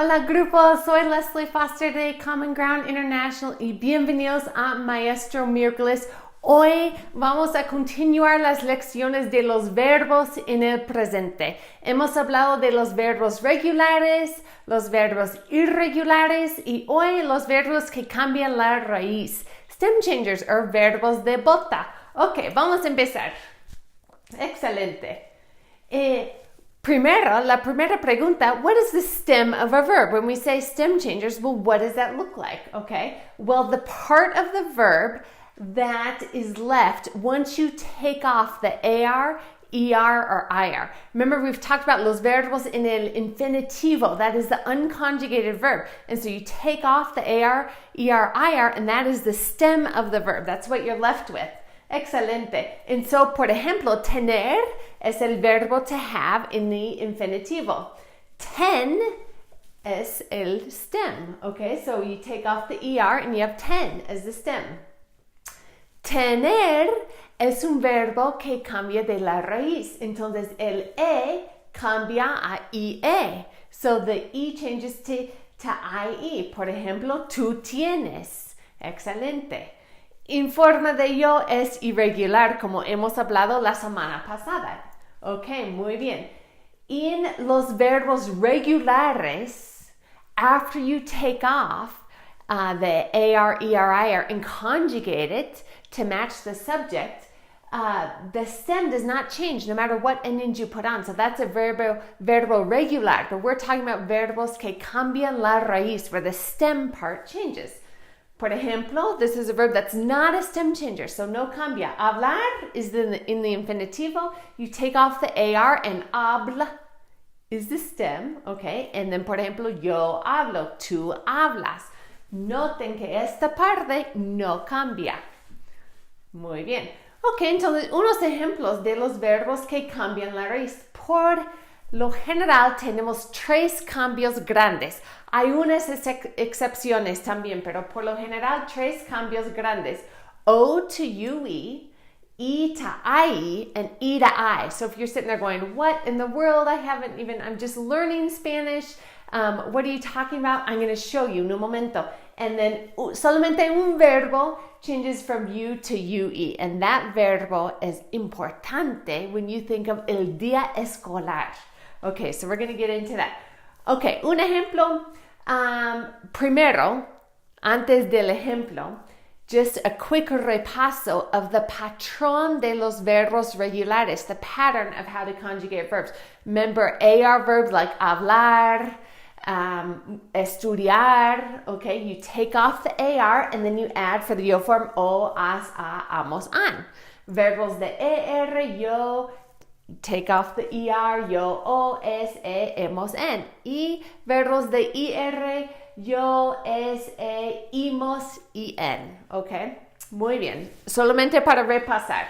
Hola grupo, soy Leslie Foster de Common Ground International y bienvenidos a Maestro Miércoles. Hoy vamos a continuar las lecciones de los verbos en el presente. Hemos hablado de los verbos regulares, los verbos irregulares y hoy los verbos que cambian la raíz. Stem changers o verbos de bota. Ok, vamos a empezar. Excelente. Primero, la primera pregunta, what is the stem of a verb? When we say stem changers, well, what does that look like? Okay, well, the part of the verb that is left once you take off the AR, ER, or IR. Remember, we've talked about los verbos en el infinitivo. That is the unconjugated verb. And so you take off the AR, ER, IR, and that is the stem of the verb. That's what you're left with. Excelente. And so, por ejemplo, tener es el verbo to have in the infinitivo. Ten es el stem. Okay, so you take off the ER and you have ten as the stem. Tener es un verbo que cambia de la raíz. Entonces, el E cambia a IE. So the E changes to IE. Por ejemplo, tú tienes. Excelente. En forma de yo es irregular, como hemos hablado la semana pasada. Ok, muy bien. En los verbos regulares, after you take off the AR, ER, IR and conjugate it to match the subject, the stem does not change no matter what endings you put on. So that's a verbo regular. But we're talking about verbos que cambian la raíz, where the stem part changes. Por ejemplo, this is a verb that's not a stem changer, so no cambia. Hablar is in the infinitivo. You take off the AR and habla is the stem, okay? And then, por ejemplo, yo hablo, tú hablas. Noten que esta parte no cambia. Muy bien. Ok, entonces, unos ejemplos de los verbos que cambian la raíz. Por lo general, tenemos tres cambios grandes. Hay unas excepciones también, pero por lo general, tres cambios grandes. O to UE, E to IE, and E to I. So if you're sitting there going, what in the world? I'm just learning Spanish. What are you talking about? I'm going to show you en un momento. And then solamente un verbo changes from U to UE. And that verbo is importante when you think of el día escolar. Okay, so we're going to get into that. Okay, un ejemplo. Primero, antes del ejemplo, just a quick repaso of the patrón de los verbos regulares, the pattern of how to conjugate verbs. Remember, AR verbs like hablar, estudiar, okay? You take off the AR and then you add for the yo form o, as, a, amos, an. Verbos de ER, yo, take off the ER, yo, o, es, hemos, en. Y verbos de IR, yo, es, imos, en. ¿Ok? Muy bien. Solamente para repasar.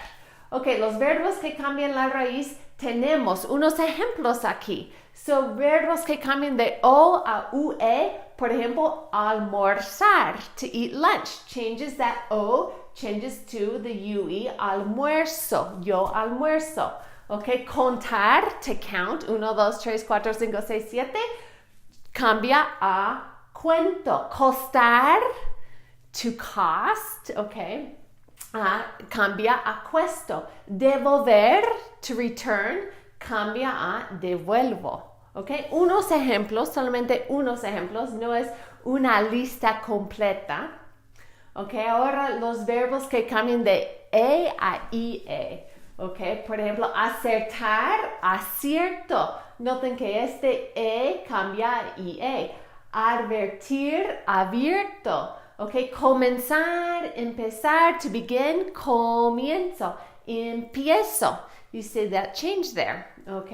Ok, los verbos que cambian la raíz, tenemos unos ejemplos aquí. So, verbos que cambian de O a UE, por ejemplo, almorzar, to eat lunch. Changes that O, changes to the UE, almuerzo, yo almuerzo. Ok, contar, to count, 1, 2, 3, 4, 5, 6, 7, cambia a cuento. Costar, to cost, ok, cambia a cuesto. Devolver, to return, cambia a devuelvo. Ok, unos ejemplos, solamente unos ejemplos, no es una lista completa. Ok, ahora los verbos que cambian de E a IE. Ok, por ejemplo, acertar, acierto. Noten que este E cambia a IE. Advertir, abierto. Ok, comenzar, empezar, to begin, comienzo, empiezo. You see that change there. Ok,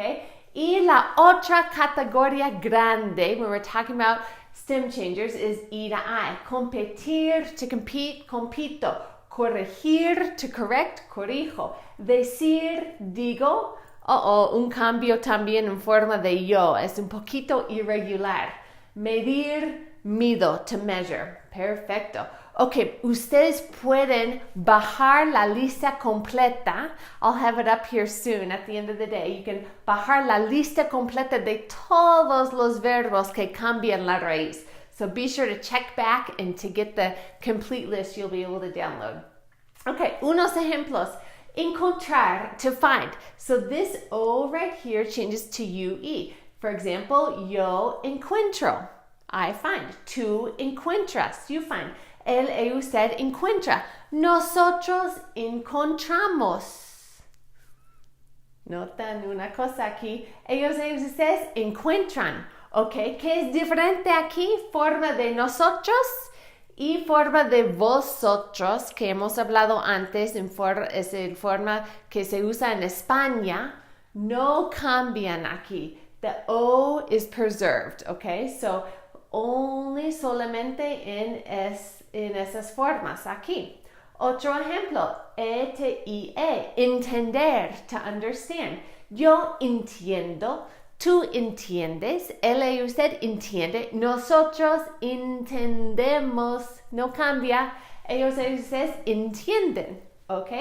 y la otra categoría grande, when we're talking about stem changers, is I to I. Competir, to compete, compito. Corregir, to correct, corrijo. Decir, digo. Un cambio también en forma de yo. Es un poquito irregular. Medir, mido, to measure. Perfecto. Ok, ustedes pueden bajar la lista completa. I'll have it up here soon at the end of the day. You can bajar la lista completa de todos los verbos que cambian la raíz. So be sure to check back, and to get the complete list, you'll be able to download. Okay, unos ejemplos. Encontrar, to find. So this O right here changes to UE. For example, yo encuentro, I find. Tú encuentras, you find. Él, usted encuentra. Nosotros encontramos. Notan una cosa aquí. Ellos, ustedes encuentran. Ok, ¿qué es diferente aquí? Forma de nosotros y forma de vosotros, que hemos hablado antes, es el forma que se usa en España. No cambian aquí. The O is preserved, okay? So, solamente en esas formas aquí. Otro ejemplo, E-T-I-E, entender, to understand. Yo entiendo, tú entiendes, él y usted entiende, nosotros entendemos, no cambia, ellos y ustedes entienden, ¿ok?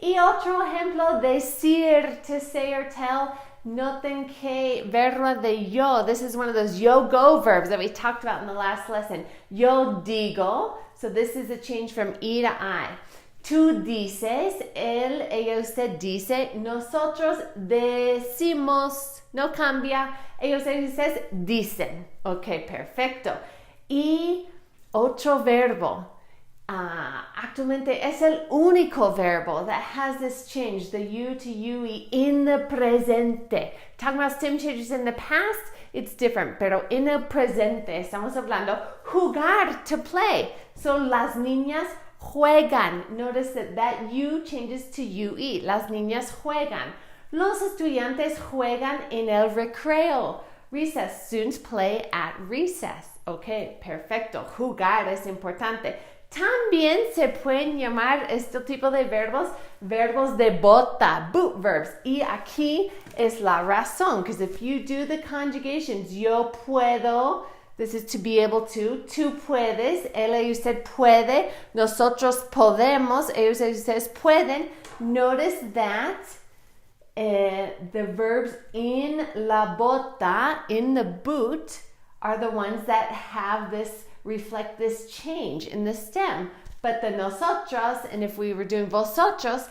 Y otro ejemplo, decir, to say or tell. Noten que verbo de yo, this is one of those yo-go verbs that we talked about in the last lesson. Yo digo, so this is a change from E to I. Tú dices, él, ella, usted dice, nosotros decimos, no cambia, ellos, ustedes dicen. Ok, perfecto. Y otro verbo. Actualmente es el único verbo that has this change, the U to UE, in the presente. Talking about stem changes in the past, it's different, pero en el presente estamos hablando jugar, to play. So las niñas juegan. Notice that U changes to UE. Las niñas juegan. Los estudiantes juegan en el recreo. Recess. Students play at recess. Ok, perfecto. Jugar es importante. También se pueden llamar este tipo de verbos de bota, boot verbs. Y aquí es la razón, because if you do the conjugations, yo puedo, this is to be able to, tú puedes, él y usted puede, nosotros podemos, ellos y ustedes pueden. Notice that the verbs in la bota, in the boot, are the ones that have this, reflect this change in the stem. But the nosotros, and if we were doing vosotros,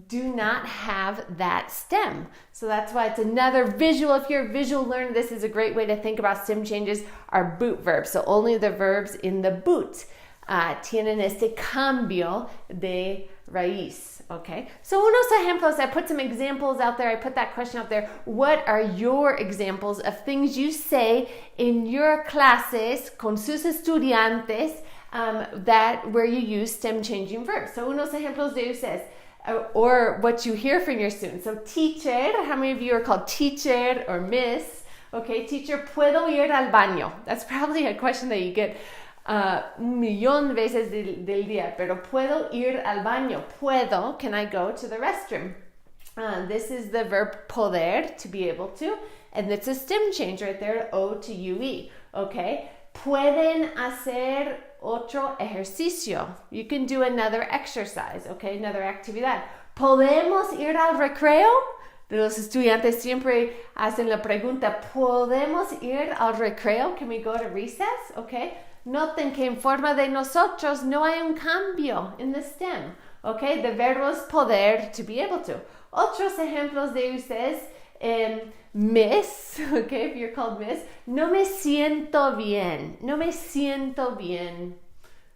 do not have that stem. So that's why it's another visual. If you're a visual learner, this is a great way to think about stem changes, are boot verbs. So only the verbs in the boot tienen este cambio de raíz. Okay, so unos ejemplos, I put some examples out there, I put that question out there. What are your examples of things you say in your classes con sus estudiantes where you use stem changing verbs? So unos ejemplos de ustedes, or what you hear from your students. So teacher, how many of you are called teacher or miss? Okay, teacher, ¿puedo ir al baño? That's probably a question that you get un millón de veces del día, pero puedo ir al baño. Puedo, can I go to the restroom? This is the verb poder, to be able to, and it's a stem change right there, O to UE, okay? Pueden hacer otro ejercicio. You can do another exercise, okay? Another actividad. ¿Podemos ir al recreo? Los estudiantes siempre hacen la pregunta, ¿podemos ir al recreo? Can we go to recess? Okay? Noten que en forma de nosotros no hay un cambio in the stem. Okay? The verbo es poder, to be able to. Otros ejemplos de ustedes, miss, okay, if you're called miss, no me siento bien, no me siento bien.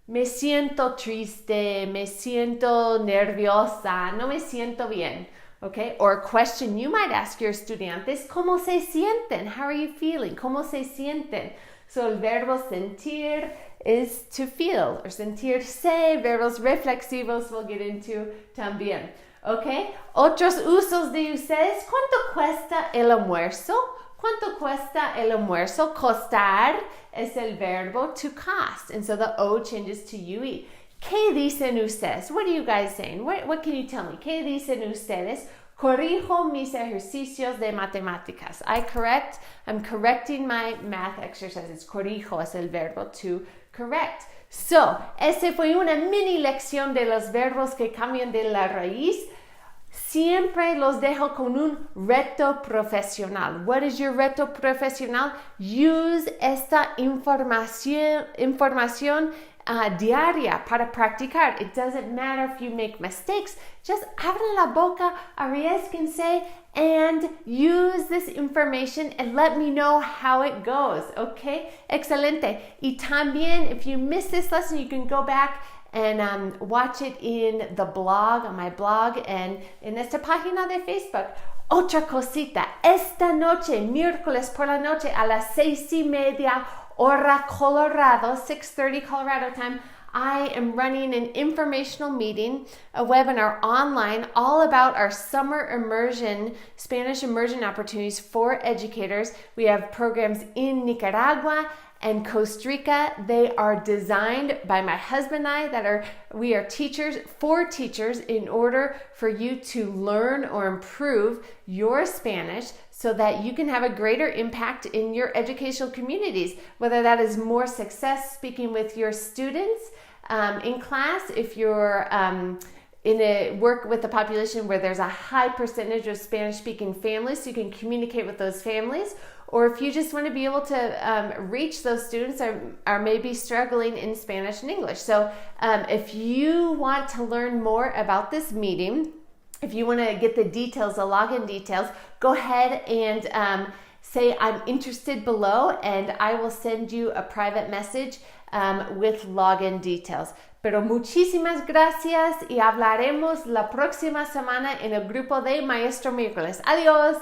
Me siento triste, me siento nerviosa, no me siento bien. Okay? Or a question you might ask your estudiantes, ¿cómo se sienten? How are you feeling? ¿Cómo se sienten? So el verbo sentir is to feel, or sentirse, verbos reflexivos we'll get into también. Okay? Otros usos de ustedes, ¿cuánto cuesta el almuerzo? ¿Cuánto cuesta el almuerzo? Costar es el verbo to cost, and so the O changes to UE. ¿Qué dicen ustedes? What are you guys saying? What can you tell me? ¿Qué dicen ustedes Corrijo mis ejercicios de matemáticas. I'm correcting my math exercises. Corrijo es el verbo to correct. So, esa fue una mini lección de los verbos que cambian de la raíz. Siempre los dejo con un reto profesional. What is your reto profesional? Use esta información diaria para practicar. It doesn't matter if you make mistakes. Just abran la boca, arriesguense, and use this information and let me know how it goes. Okay? Excelente. Y también, if you missed this lesson, you can go back and watch it in the blog, on my blog, and en esta página de Facebook. Otra cosita, esta noche, miércoles por la noche, a las 6:30 hora Colorado, 6:30 Colorado time, I am running an informational meeting, a webinar online, all about our summer immersion, Spanish immersion opportunities for educators. We have programs in Nicaragua and Costa Rica. They are designed by my husband and I we are teachers for teachers in order for you to learn or improve your Spanish so that you can have a greater impact in your educational communities, whether that is more success speaking with your students in class, if you're in a work with a population where there's a high percentage of Spanish-speaking families, so you can communicate with those families, or if you just want to be able to reach those students are maybe struggling in Spanish and English. So if you want to learn more about this meeting, if you want to get the details, the login details, go ahead and say I'm interested below, and I will send you a private message with login details. Pero muchísimas gracias y hablaremos la próxima semana en el grupo de Maestro Miércoles. Adiós.